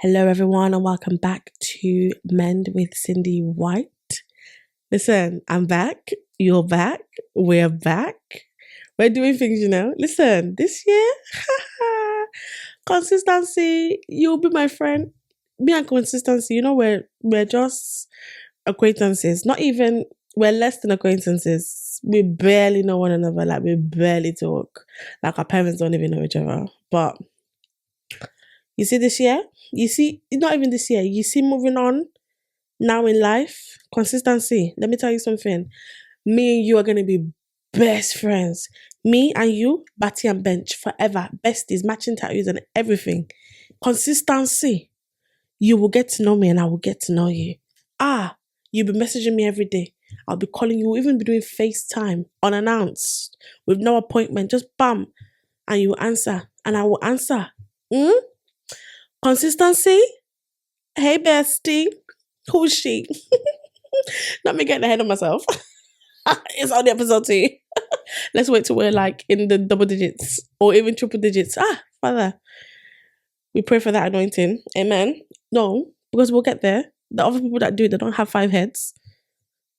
Hello, everyone, and welcome back to Mend with Cindy White. Listen, I'm back. You're back. We're back. We're doing things, Listen, this year, consistency. You'll be my friend. Me and consistency. We're just acquaintances. Not even. We're less than acquaintances. We barely know one another. Like we barely talk. Like our parents don't even know each other. But you see, this year. You see, not even this year. You see, moving on now in life, consistency. Let me tell you something. Me and you are going to be best friends. Me and you, Batty and Bench, forever. Besties, matching tattoos and everything. Consistency. You will get to know me and I will get to know you. You'll be messaging me every day. I'll be calling you, we'll even be doing FaceTime unannounced with no appointment. Just bam. And you will answer and I will answer. Consistency. Hey, bestie. Who's she? Not me getting ahead of myself. It's only episode 2. Let's wait till we're like in the double digits or even triple digits. Father, we pray for that anointing. Amen. No, because we'll get there. The other people that do it, they don't have 5 heads.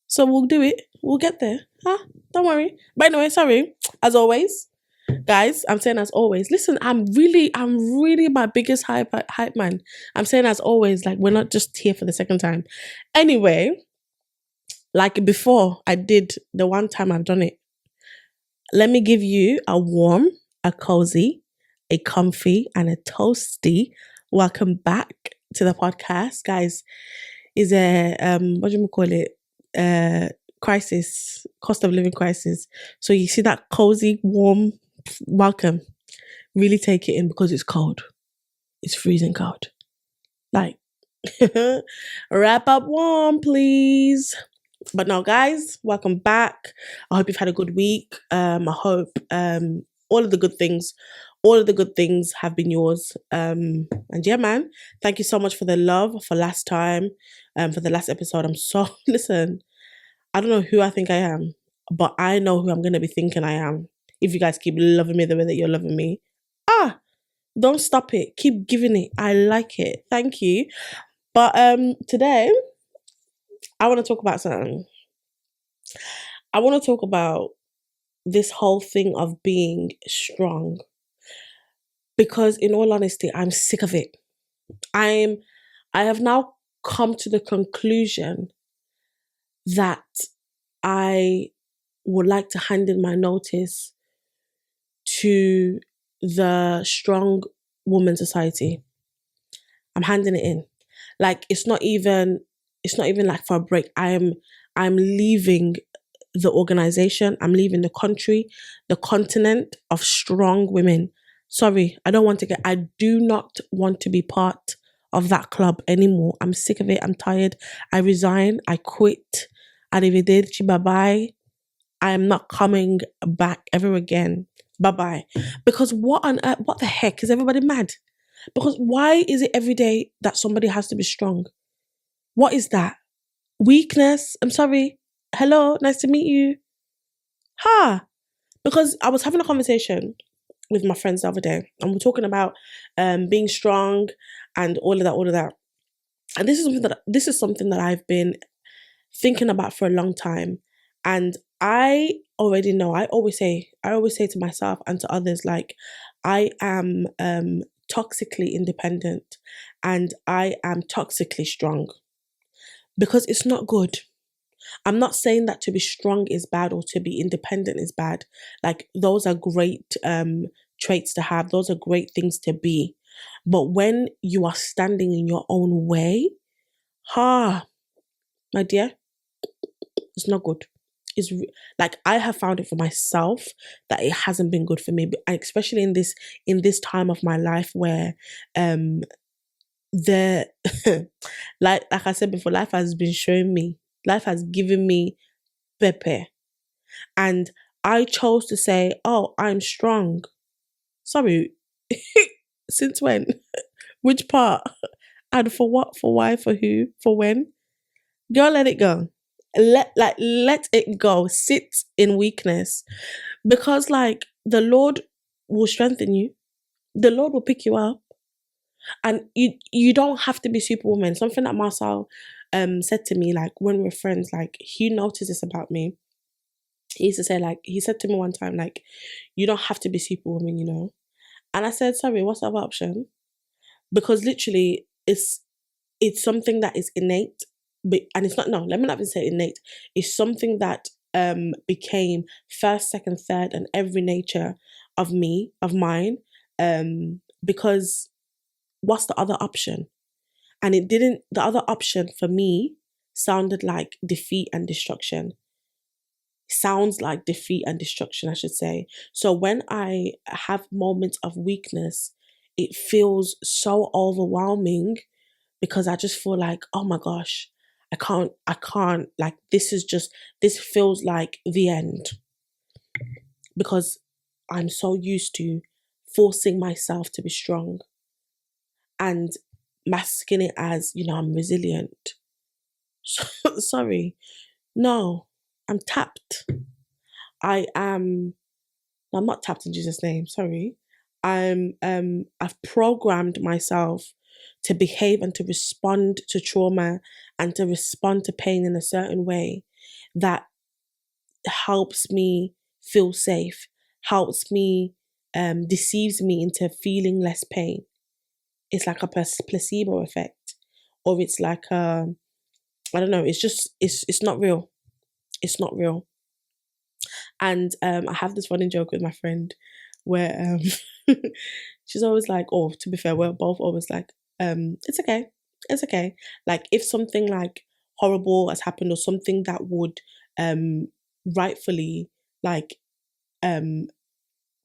So we'll do it. We'll get there. Don't worry. But anyway, sorry. As always, guys, I'm saying as always. Listen, I'm really my biggest hype man. I'm saying as always, like we're not just here for the second time. Anyway, like before I did the one time I've done it. Let me give you a warm, a cozy, a comfy, and a toasty welcome back to the podcast. Guys, is a what do you call it? Crisis, cost of living crisis. So you see that cozy, warm welcome. Really take it in because it's cold. It's freezing cold. Like, wrap up warm, please. But now, guys, welcome back. I hope you've had a good week. I hope all of the good things have been yours. And yeah, man, thank you so much for the love for last time, for the last episode. Listen, I don't know who I think I am, but I know who I'm going to be thinking I am. If you guys keep loving me the way that you're loving me. Don't stop it. Keep giving it. I like it. Thank you. But today, I want to talk about something. I want to talk about this whole thing of being strong. Because in all honesty, I'm sick of it. I have now come to the conclusion that I would like to hand in my notice to the Strong Woman Society. I'm handing it in. Like it's not even like for a break. I'm leaving the organization. I'm leaving the country, the continent of strong women. Sorry, I do not want to be part of that club anymore. I'm sick of it. I'm tired. I resign. I quit. Arrivederci, bye-bye. I am not coming back ever again. Bye-bye. Because what the heck? Is everybody mad? Because why is it every day that somebody has to be strong? What is that? Weakness? I'm sorry. Hello, nice to meet you. Because I was having a conversation with my friends the other day and we're talking about being strong and all of that. And this is something that I've been thinking about for a long time. And I already know, I always say to myself and to others, like, I am toxically independent and I am toxically strong because it's not good. I'm not saying that to be strong is bad or to be independent is bad. Like, those are great traits to have. Those are great things to be. But when you are standing in your own way, my dear, it's not good. It's like I have found it for myself that it hasn't been good for me, but especially in this time of my life where like I said before, life has given me pepe, and I chose to say, oh, I'm strong. Sorry, since when? Which part? And for what? For why? For who? For when? Girl, let it go. Let it go. Sit in weakness, because like the Lord will strengthen you. The Lord will pick you up. And you don't have to be superwoman. Something that Marcel said to me, like when we're friends, like he noticed this about me. He used to say, like, he said to me one time, like, you don't have to be superwoman, you know. And I said, sorry, what's the other option? Because literally it's something that is innate, but and it's not, no, let me not even say innate. It's something that became first, second, third, and every nature of me, of mine. Because what's the other option? And it didn't, the other option for me sounded like defeat and destruction. Sounds like defeat and destruction, I should say. So when I have moments of weakness, it feels so overwhelming because I just feel like, oh my gosh, I can't, like, this feels like the end because I'm so used to forcing myself to be strong and masking it as, you know, I'm resilient. Sorry. No, I'm tapped. I am, I'm not tapped in Jesus' name, sorry. I've programmed myself to behave and to respond to trauma and to respond to pain in a certain way that helps me feel safe, helps me, deceives me into feeling less pain. It's like a placebo effect, or it's like I don't know. It's just it's not real. It's not real. And I have this running joke with my friend where she's always like, oh, to be fair, we're both always like, it's okay. It's okay. Like if something like horrible has happened or something that would rightfully like um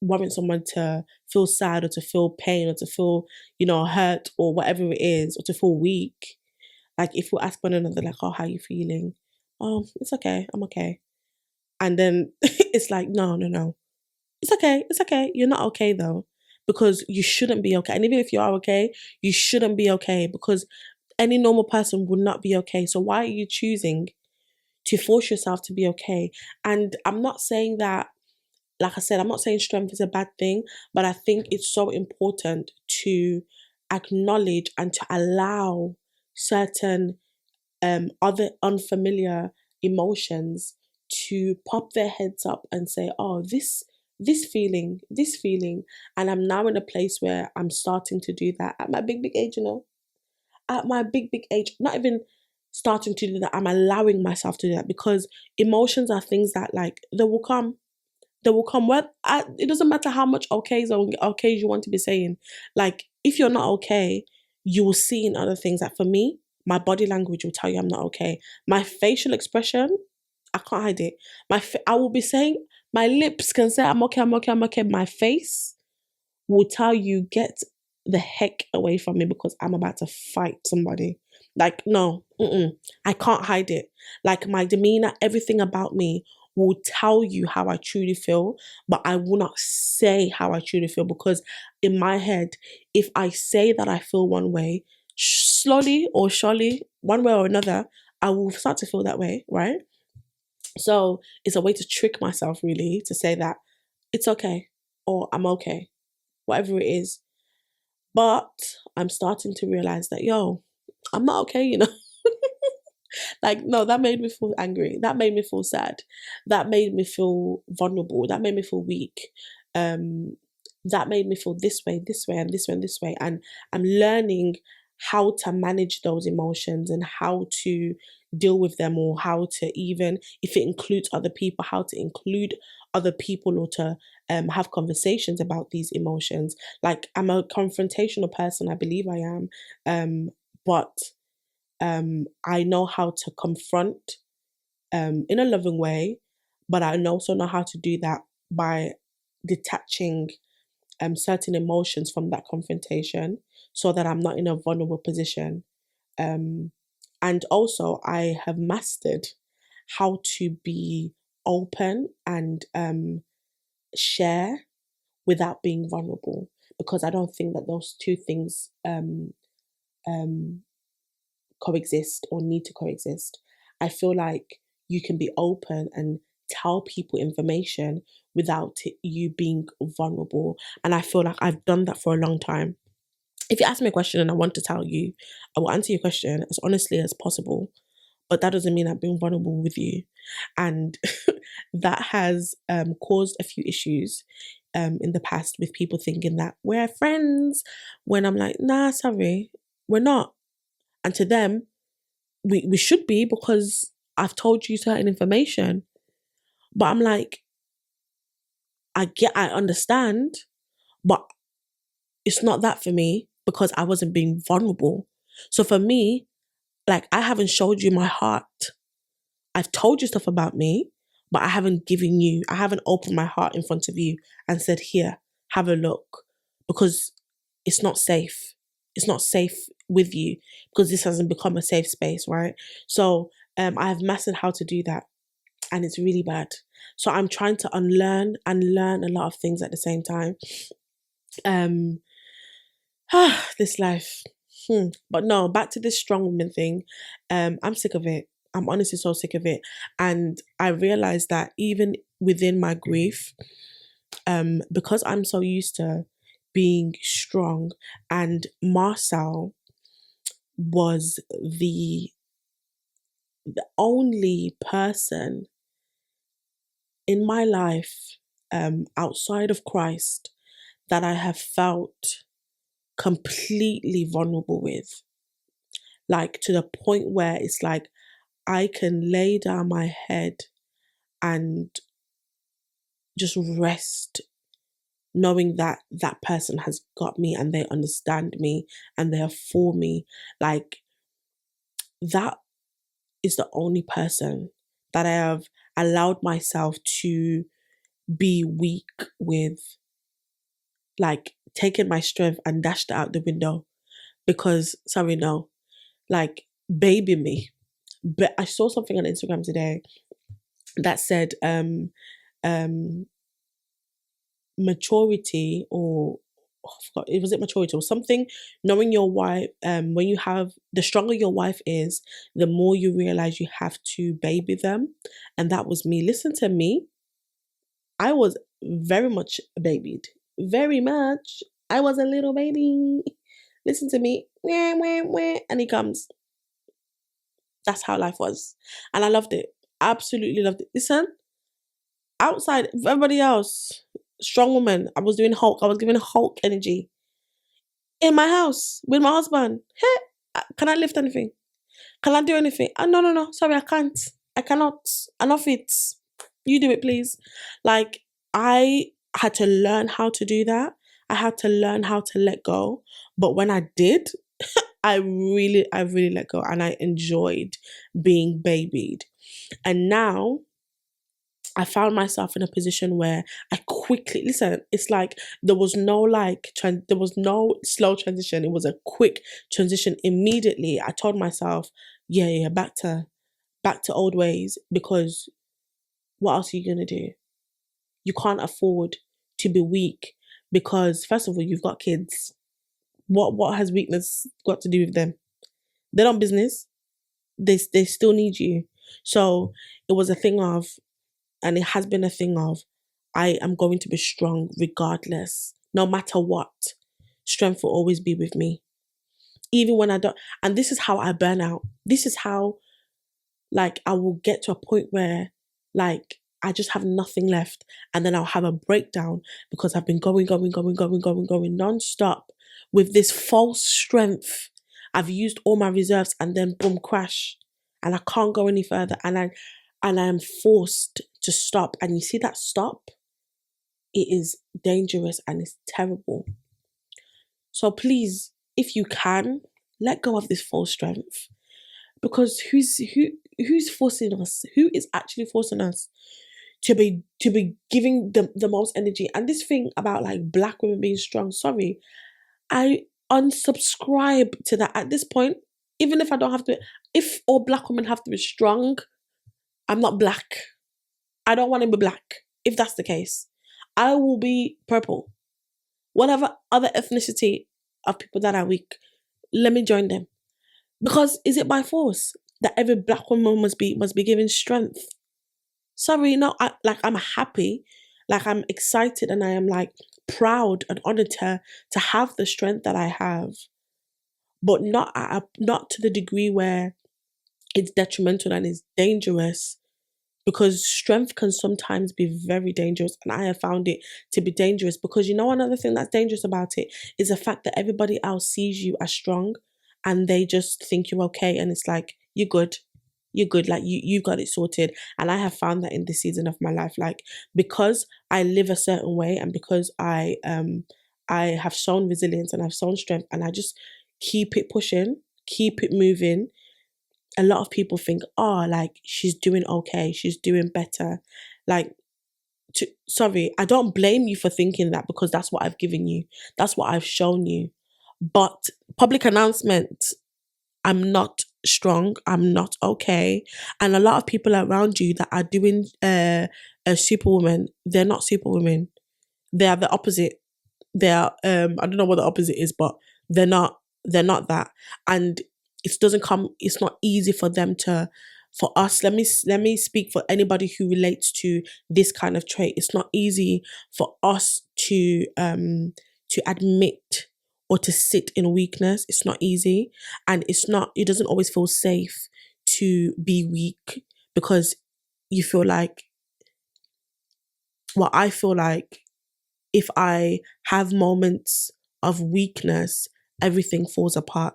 warrant someone to feel sad or to feel pain or to feel, you know, hurt or whatever it is, or to feel weak. Like if we ask one another, like, oh, how are you feeling? Oh, it's okay. I'm okay. And then it's like, no, no, no. It's okay. It's okay. You're not okay though, because you shouldn't be okay. And even if you are okay, you shouldn't be okay because any normal person would not be okay. So why are you choosing to force yourself to be okay? And I'm not saying that, like I said, I'm not saying strength is a bad thing, but I think it's so important to acknowledge and to allow certain other unfamiliar emotions to pop their heads up and say, oh, this feeling. And I'm now in a place where I'm starting to do that at my big age, you know, at my big age, not even starting to do that. I'm allowing myself to do that because emotions are things that like, they will come. Well, it doesn't matter how much okays or okays you want to be saying. Like, if you're not okay, you will see in other things. Like for me, my body language will tell you I'm not okay. My facial expression, I can't hide it. I will be saying, my lips can say I'm okay, I'm okay, I'm okay. My face will tell you, get the heck away from me because I'm about to fight somebody. Like, no, I can't hide it. Like, my demeanor, everything about me will tell you how I truly feel, but I will not say how I truly feel because in my head, if I say that I feel one way, slowly or surely, one way or another, I will start to feel that way, right? So it's a way to trick myself, really, to say that it's okay or I'm okay, whatever it is. But I'm starting to realize that, yo, I'm not okay, you know? Like, no, that made me feel angry. That made me feel sad. That made me feel vulnerable. That made me feel weak. Um, that made me feel this way, and this way, and this way. And I'm learning how to manage those emotions and how to deal with them, or how to, even if it includes other people, how to include other people, or to have conversations about these emotions. Like, I'm a confrontational person, I believe I am. But I know how to confront in a loving way, but I also know how to do that by detaching certain emotions from that confrontation so that I'm not in a vulnerable position. Um, and also, I have mastered how to be open and share without being vulnerable, because I don't think that those two things um, coexist or need to coexist. I feel like you can be open and tell people information without you being vulnerable. And I feel like I've done that for a long time. if you ask me a question and I want to tell you, I will answer your question as honestly as possible. But that doesn't mean I'm being vulnerable with you. And that has caused a few issues in the past with people thinking that we're friends when I'm like, nah, sorry, we're not. And to them, we should be because I've told you certain information. But I'm like, I understand, but it's not that for me because I wasn't being vulnerable. So for me, like, I haven't showed you my heart. I've told you stuff about me, but I haven't opened my heart in front of you and said, here, have a look. Because it's not safe. It's not safe with you because this hasn't become a safe space, right? So I have mastered how to do that, and it's really bad. So I'm trying to unlearn and learn a lot of things at the same time. Um, this life. But no, back to this strong woman thing. I'm sick of it. I'm honestly so sick of it. And I realized that even within my grief, because I'm so used to being strong, and Marcel was the only person in my life outside of Christ that I have felt completely vulnerable with. Like, to the point where it's like I can lay down my head and just rest knowing that that person has got me and they understand me and they are for me. Like, that is the only person that I have allowed myself to be weak with, like taking my strength and dashed it out the window because, sorry, no, like, baby me. But I saw something on Instagram today that said um maturity, or oh, I forgot, it was it maturity or something, knowing your wife, when you have, the stronger your wife is, the more you realize you have to baby them. And that was me. Listen to me, I was very much babied, very much. I was a little baby. Listen to me, wah, wah, wah, and he comes. That's how life was, and I loved it, absolutely loved it. Listen, outside of everybody else, strong woman, I was doing Hulk. I was giving Hulk energy in my house with my husband. Hey, can I lift anything? Can I do anything? No, no, no. Sorry, I can't. I cannot. Enough it. You do it, please. Like, I had to learn how to do that. I had to learn how to let go. But when I did, I really let go, and I enjoyed being babied. And now I found myself in a position where I quickly, listen, it's like there was no there was no slow transition. It was a quick transition. Immediately I told myself, yeah, back to old ways, because what else are you gonna do? You can't afford to be weak because, first of all, you've got kids. What has weakness got to do with them? They're not business. They still need you. So it was a thing of, and it has been a thing of, I am going to be strong regardless, no matter what. Strength will always be with me, even when I don't. And this is how I burn out. This is how, like, I will get to a point where, like, I just have nothing left, and then I'll have a breakdown because I've been going non-stop with this false strength. I've used all my reserves, and then boom, crash, and I can't go any further, and I am forced to stop. And you see that stop? It is dangerous and it's terrible. So please, if you can, let go of this false strength, because who's forcing us? Who is actually forcing us to be giving the most energy? And this thing about, like, black women being strong, sorry, I unsubscribe to that at this point. Even if I don't have to, if all black women have to be strong, I'm not black. I don't want to be black. If that's the case, I will be purple. Whatever other ethnicity of people that are weak, let me join them. Because is it by force that every black woman must be given strength? Sorry, no. I'm happy, like, I'm excited, and I am like proud and honored to have the strength that I have, but not to the degree where it's detrimental and it's dangerous, because strength can sometimes be very dangerous. And I have found it to be dangerous because, you know, another thing that's dangerous about it is the fact that everybody else sees you as strong and they just think you're okay. And it's like, you're good. You're good. Like you've got it sorted. And I have found that in this season of my life, like, because I live a certain way and because I have shown resilience and I've shown strength and I just keep it pushing, keep it moving, a lot of people think, oh, like, she's doing okay, she's doing better. Like, sorry, I don't blame you for thinking that, because that's what I've given you. That's what I've shown you. But public announcement, I'm not strong, I'm not okay. And a lot of people around you that are doing a superwoman, they're not superwomen. They are the opposite. They are I don't know what the opposite is, but they're not that. And it's not easy for them to, for us, let me speak for anybody who relates to this kind of trait. It's not easy for us to admit or to sit in weakness. It's not easy, and it doesn't always feel safe to be weak, because you feel like, well, I feel like if I have moments of weakness, everything falls apart.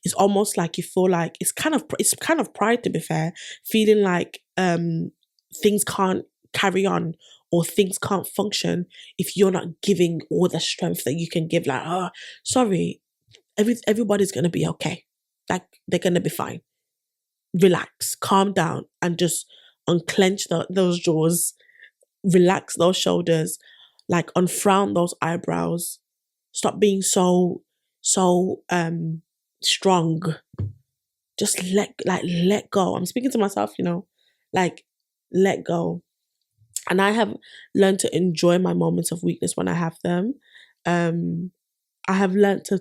It's almost like you feel like it's kind of pride, to be fair, feeling like things can't carry on or things can't function if you're not giving all the strength that you can give. Like, oh, sorry, everybody's gonna be okay. Like, they're gonna be fine. Relax, calm down, and just unclench those jaws, relax those shoulders, like unfrown those eyebrows. Stop being so strong. Just let go. I'm speaking to myself, you know, like, let go. And I have learned to enjoy my moments of weakness when I have them. I have learned to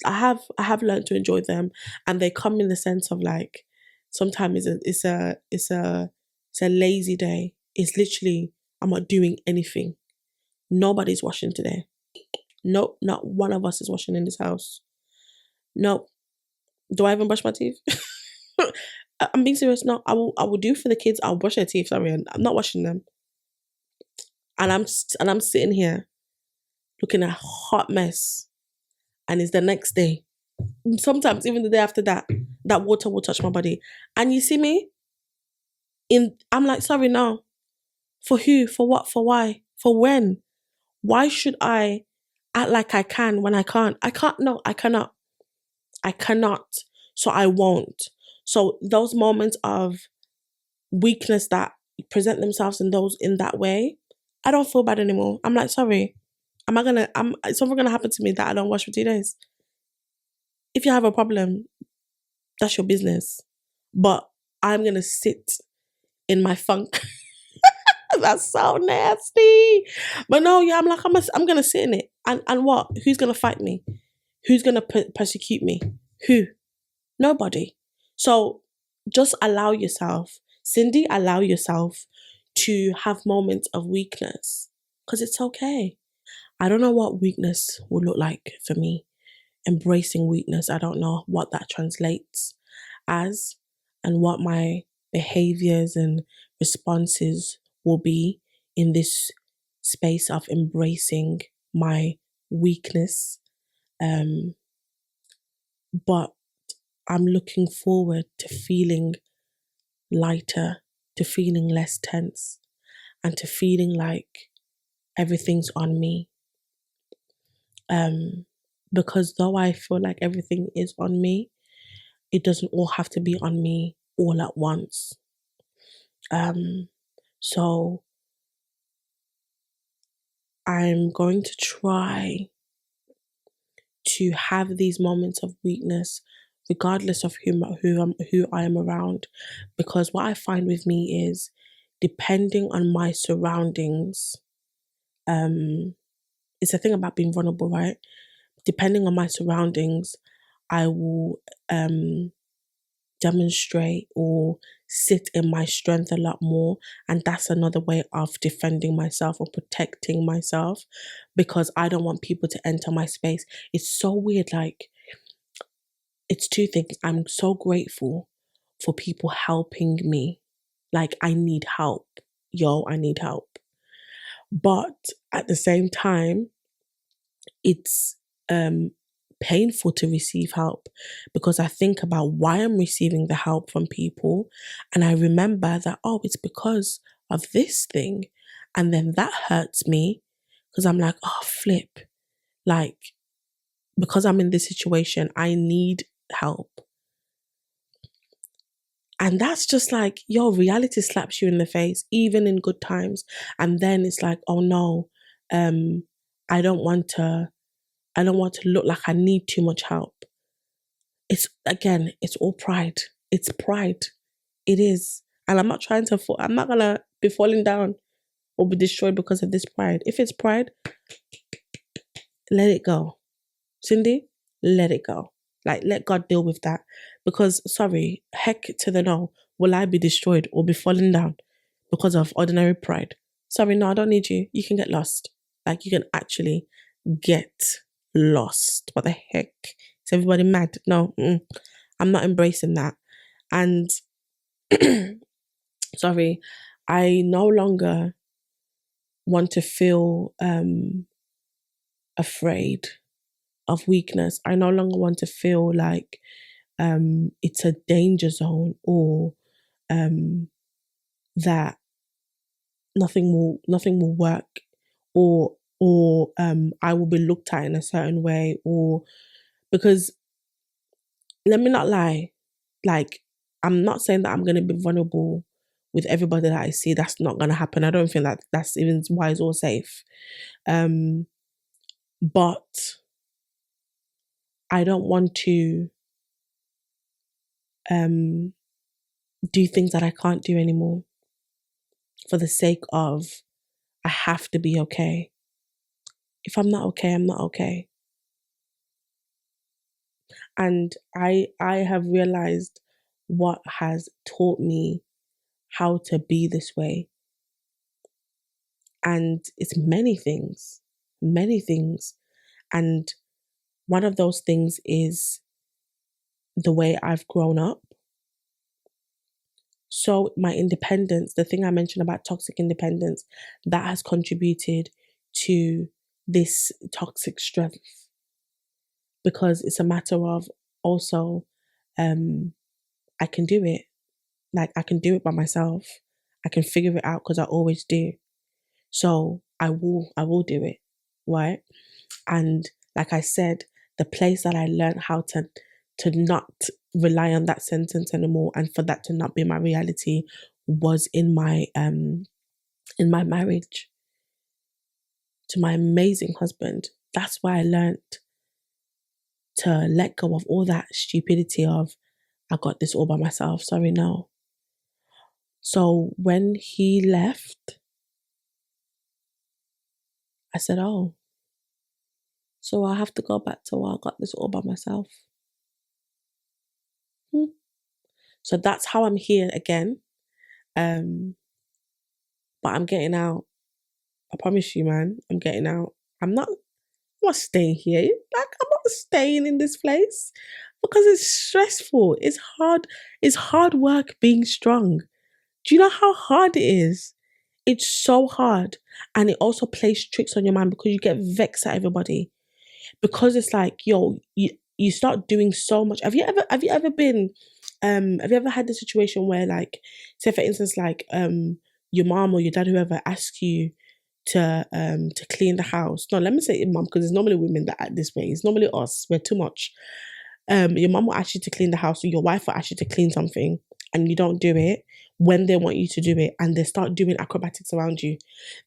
I have learned to enjoy them, and they come in the sense of, like, sometimes it's a lazy day. It's literally, I'm not doing anything. Nobody's washing today. Nope, not one of us is washing in this house. Nope. Do I even brush my teeth? I'm being serious. No, I will do for the kids. I'll brush their teeth. Sorry, I'm not washing them. And I'm sitting here looking a hot mess. And it's the next day. Sometimes even the day after that, that water will touch my body. And you see me? I'm like, sorry, no. For who? For what? For why? For when? Why should I act like I can when I can't? I can't. No, I cannot. I cannot. So I won't. So those moments of weakness that present themselves in that way, I don't feel bad anymore. I'm like, sorry, is something gonna happen to me that I don't wash for 2 days? If you have a problem, that's your business. But I'm gonna sit in my funk. That's so nasty. But no, yeah, I'm gonna sit in it. And what? Who's gonna fight me? Who's gonna persecute me? Who? Nobody. So just allow yourself, Cindy, allow yourself to have moments of weakness, because it's okay. I don't know what weakness will look like for me. Embracing weakness, I don't know what that translates as and what my behaviors and responses will be in this space of embracing my weakness. But I'm looking forward to feeling lighter, to feeling less tense, and to feeling like everything's on me. Because though I feel like everything is on me, it doesn't all have to be on me all at once. So I'm going to try to have these moments of weakness regardless of who I am around, because what I find with me is, depending on my surroundings, it's a thing about being vulnerable, right? Depending on my surroundings, I will demonstrate or sit in my strength a lot more. And that's another way of defending myself or protecting myself, because I don't want people to enter my space. It's so weird. Like, it's two things. I'm so grateful for people helping me. Like, I need help. Yo, I need help. But at the same time, it's painful to receive help, because I think about why I'm receiving the help from people, and I remember that, oh, it's because of this thing, and then that hurts me, because I'm like, oh, flip, like, because I'm in this situation, I need help. And that's just like, yo, reality slaps you in the face, even in good times. And then it's like, oh no, I don't want to look like I need too much help. It's all pride. It's pride. It is. And I'm not gonna be falling down or be destroyed because of this pride. If it's pride, let it go. Cindy, let it go. Like, let God deal with that. Because, sorry, heck to the no, will I be destroyed or be falling down because of ordinary pride? Sorry, no, I don't need you. You can get lost. Like, you can actually get lost. What the heck? Is everybody mad? No, I'm not embracing that. And, sorry, I no longer want to feel afraid of weakness. I no longer want to feel like it's a danger zone, or that nothing will work, or I will be looked at in a certain way, or because, let me not lie, like, I'm not saying that I'm going to be vulnerable with everybody that I see. That's not going to happen. I don't think that that's even wise or safe. But I don't want to do things that I can't do anymore for the sake of, I have to be okay. If I'm not okay, I'm not okay. And I have realized what has taught me how to be this way. And it's many things, many things. And one of those things is the way I've grown up. So my independence, the thing I mentioned about toxic independence, that has contributed to this toxic strength, because it's a matter of also, I can do it. Like, I can do it by myself. I can figure it out because I always do. So I will do it, right? And like I said, the place that I learned how to not rely on that sentence anymore, and for that to not be my reality, was in my marriage to my amazing husband. That's why I learned to let go of all that stupidity of, I got this all by myself. Sorry, no. So when he left, I said, oh, so I have to go back to, I got this all by myself. So that's how I'm here again. But I'm getting out. I promise you, man, I'm getting out. I'm not staying here. Like, I'm not staying in this place because it's stressful. It's hard. It's hard work being strong. Do you know how hard it is? It's so hard. And it also plays tricks on your mind, because you get vexed at everybody. Because it's like, yo, you start doing so much. Have you ever been, have you ever had the situation where, like, say for instance, like, your mom or your dad, whoever, asks you to clean the house? No, let me say your mom, because it's normally women that act this way. It's normally us. We're too much. Your mom will ask you to clean the house, or your wife will ask you to clean something, and you don't do it when they want you to do it, and they start doing acrobatics around you.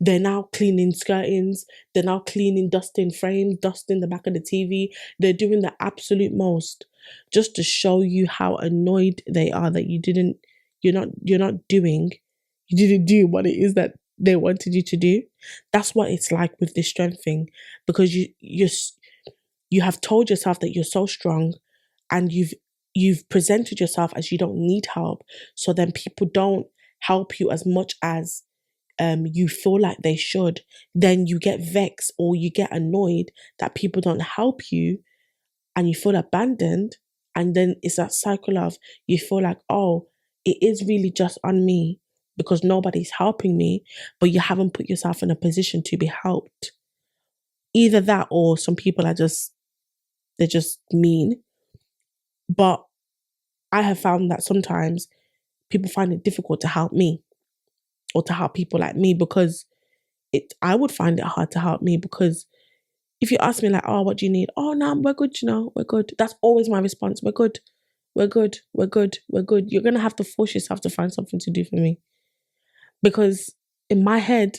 They're now cleaning skirtings, they're now cleaning, dusting frames, dusting the back of the TV. They're doing the absolute most just to show you how annoyed they are that you didn't do what it is that they wanted you to do. That's what it's like with this strength thing, because you have told yourself that you're so strong, and you've presented yourself as you don't need help. So then people don't help you as much as you feel like they should. Then you get vexed or you get annoyed that people don't help you and you feel abandoned. And then it's that cycle of you feel like, oh, it is really just on me because nobody's helping me, but you haven't put yourself in a position to be helped. Either that or some people are they're just mean. But I have found that sometimes people find it difficult to help me or to help people like me because I would find it hard to help me because if you ask me like, oh, what do you need? Oh, no, we're good, we're good. That's always my response. We're good. We're good. We're good. We're good. You're going to have to force yourself to find something to do for me. Because in my head,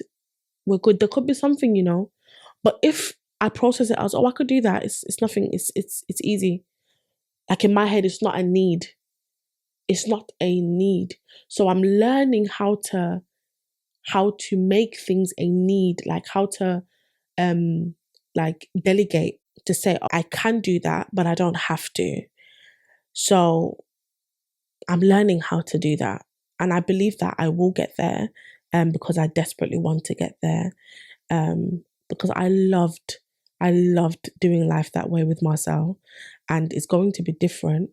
we're good. There could be something, but if I process it as, oh, I could do that. It's nothing. It's easy. Like in my head, it's not a need. It's not a need. So I'm learning how to make things a need, like how to like delegate, to say, oh, I can do that, but I don't have to. So I'm learning how to do that. And I believe that I will get there because I desperately want to get there. Because I loved doing life that way with Marcel. And it's going to be different,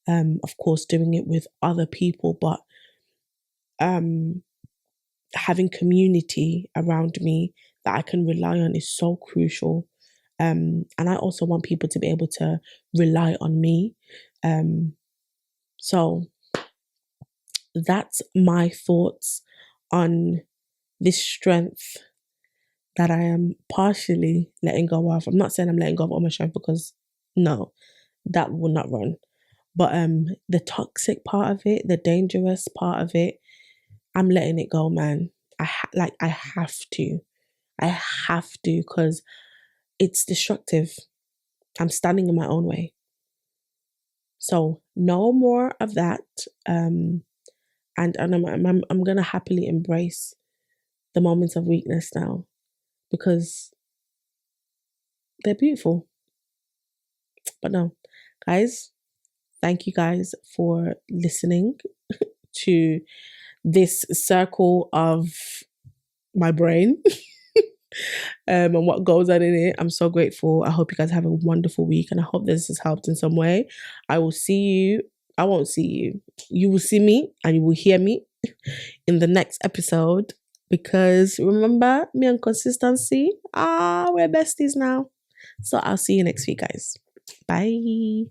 of course, doing it with other people, but having community around me that I can rely on is so crucial. And I also want people to be able to rely on me. So that's my thoughts on this strength that I am partially letting go of. I'm not saying I'm letting go of all my strength because no, that will not run. But the toxic part of it, the dangerous part of it, I'm letting it go, man. I have to. I have to because it's destructive. I'm standing in my own way. So no more of that. And I'm gonna happily embrace the moments of weakness now because they're beautiful. But no, guys, thank you guys for listening to this circle of my brain. And what goes on in it. I'm so grateful. I hope you guys have a wonderful week and I hope this has helped in some way. I won't see you. You will see me and you will hear me in the next episode because remember me and consistency. We're besties now. So I'll see you next week, guys. Bye.